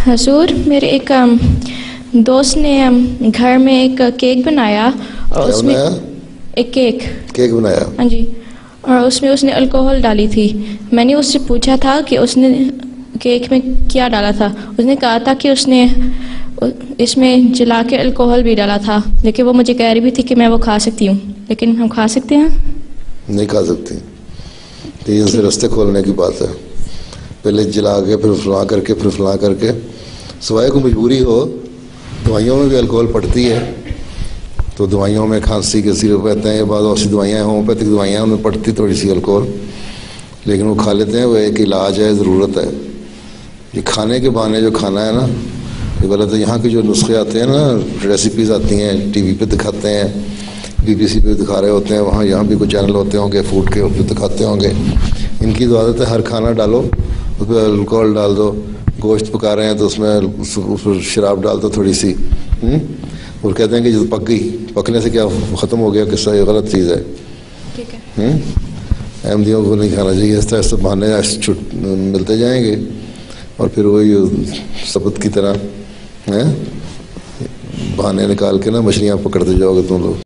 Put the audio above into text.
हजूर, मेरे एक दोस्त ने घर में एक केक बनाया और उसमें एक केक बनाया। हाँ जी, और उसमें उसने अल्कोहल डाली थी। मैंने उससे पूछा था कि उसने केक में क्या डाला था। उसने कहा था कि उसने इसमें जला के अल्कोहल भी डाला था, लेकिन वो मुझे कह रही भी थी कि मैं वो खा सकती हूँ। लेकिन हम खा सकते हैं? नहीं खा सकती, तीन से रास्ते खोलने की बात है। पहले जला के फिर फुला करके फिर फुला करके, सिवाय को मजबूरी हो। दवाइयों में भी अल्कोहल पड़ती है, तो दवाइयों में खांसी के सिरप रहते हैं, बाद और सी दवाइयाँ होम्योपैथिक दवाइयाँ, उनमें पड़ती थोड़ी सी अल्कोहल, लेकिन वो खा लेते हैं। वो एक इलाज है, ज़रूरत है। ये खाने के बहाने जो खाना है ना, ये गलत है। यहाँ के जो नुस्खे आते हैं ना, रेसिपीज़ आती हैं, टीवी पे दिखाते हैं, BBC पे दिखा रहे होते हैं, वहाँ यहाँ भी कुछ चैनल होते होंगे फूड के, उस पर दिखाते होंगे। इनकी तो आदत है हर खाना डालो उसमें अल्कोहल डाल दो। गोश्त पका रहे हैं तो उसमें शराब डाल दो थोड़ी सी, और कहते हैं कि जो पक गई, पकने से क्या ख़त्म हो गया किस्सा। ये गलत चीज़ है। ठीक है, अहमदियों को नहीं खाना चाहिए। इस तरह से बहाने मिलते जाएंगे और फिर वही सबूत की तरह बहाने निकाल के ना मछलियाँ पकड़ते जाओगे तुम लोग।